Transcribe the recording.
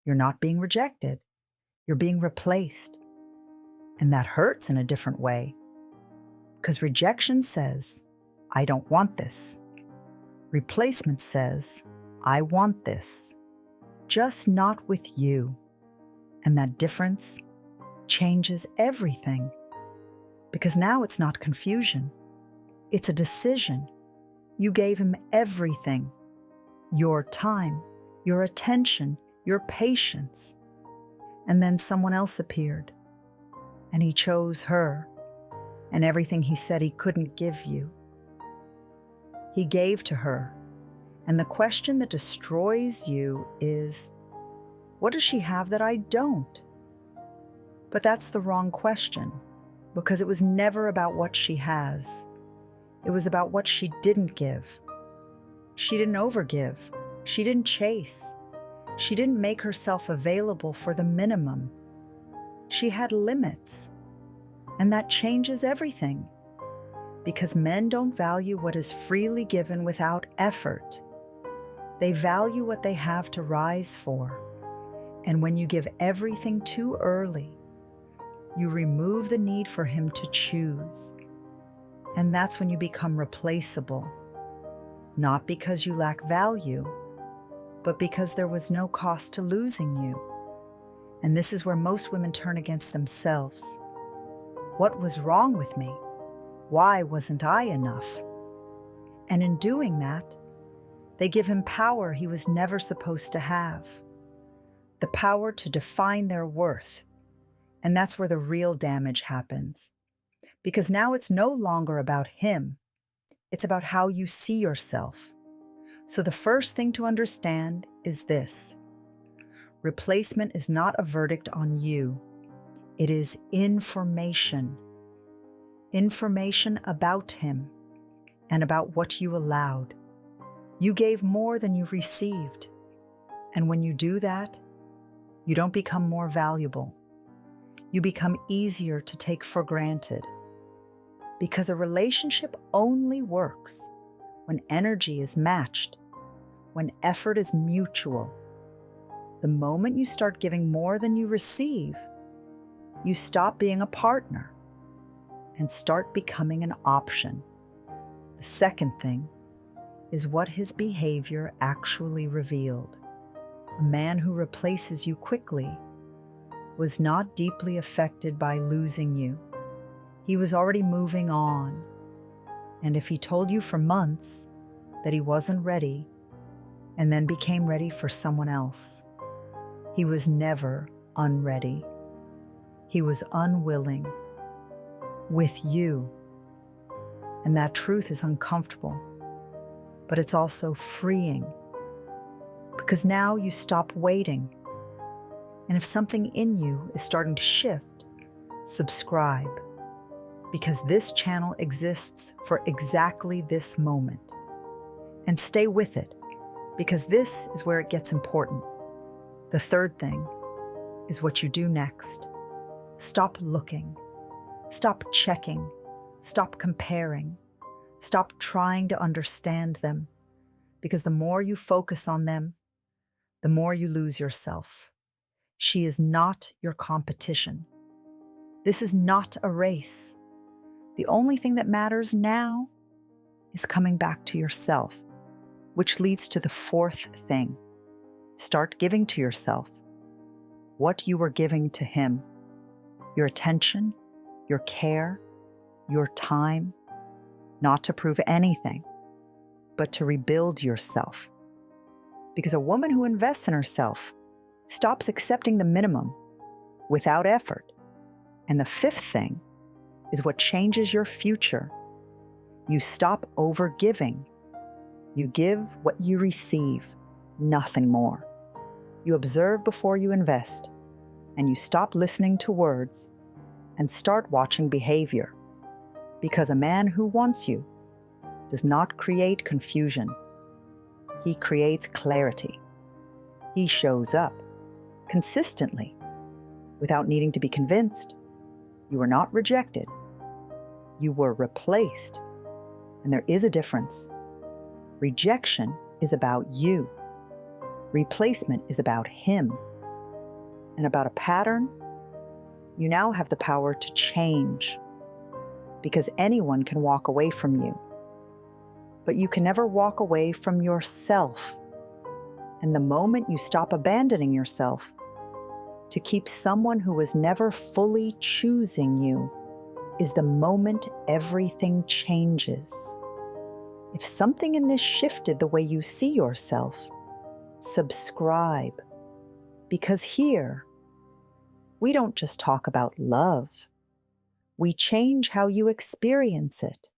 You're not being rejected. You're being replaced. And that hurts in a different way. Because rejection says, I don't want this. Replacement says, I want this. Just not with you. And that difference changes everything. Because now it's not confusion. It's a decision. You gave him everything. Your time, your attention, your patience. And then someone else appeared. And he chose her. And everything he said he couldn't give you. He gave to her. And the question that destroys you is, what does she have that I don't? But that's the wrong question, because it was never about what she has. It was about what she didn't give. She didn't overgive. She didn't chase. She didn't make herself available for the minimum. She had limits. And that changes everything. Because men don't value what is freely given without effort. They value what they have to rise for. And when you give everything too early, you remove the need for him to choose. And that's when you become replaceable. Not because you lack value, but because there was no cost to losing you. And this is where most women turn against themselves. What was wrong with me? Why wasn't I enough? And in doing that, they give him power he was never supposed to have. The power to define their worth. And that's where the real damage happens. Because now it's no longer about him. It's about how you see yourself. So the first thing to understand is this. Replacement is not a verdict on you. It is information. Information about him and about what you allowed. You gave more than you received. And when you do that, you don't become more valuable. You become easier to take for granted. Because a relationship only works when energy is matched, when effort is mutual. The moment you start giving more than you receive, you stop being a partner and start becoming an option. The second thing is what his behavior actually revealed. A man who replaces you quickly was not deeply affected by losing you. He was already moving on. And if he told you for months that he wasn't ready and then became ready for someone else, he was never unready. He was unwilling with you. And that truth is uncomfortable, but it's also freeing because now you stop waiting. And if something in you is starting to shift, subscribe, because this channel exists for exactly this moment. And stay with it, because this is where it gets important. The third thing is what you do next. Stop looking. Stop checking. Stop comparing. Stop trying to understand them, because the more you focus on them, the more you lose yourself. She is not your competition. This is not a race. The only thing that matters now is coming back to yourself, which leads to the fourth thing. Start giving to yourself what you were giving to him. Your attention, your care, your time, not to prove anything, but to rebuild yourself. Because a woman who invests in herself stops accepting the minimum without effort. And the fifth thing is what changes your future. You stop overgiving. You give what you receive, nothing more. You observe before you invest, and you stop listening to words and start watching behavior. Because a man who wants you does not create confusion. He creates clarity. He shows up consistently without needing to be convinced. You were not rejected. You were replaced. And there is a difference. Rejection is about you. Replacement is about him. and about a pattern, you now have the power to change, because anyone can walk away from you. But you can never walk away from yourself. And the moment you stop abandoning yourself to keep someone who was never fully choosing you is the moment everything changes. If something in this shifted the way you see yourself, subscribe, because here, we don't just talk about love. We change how you experience it.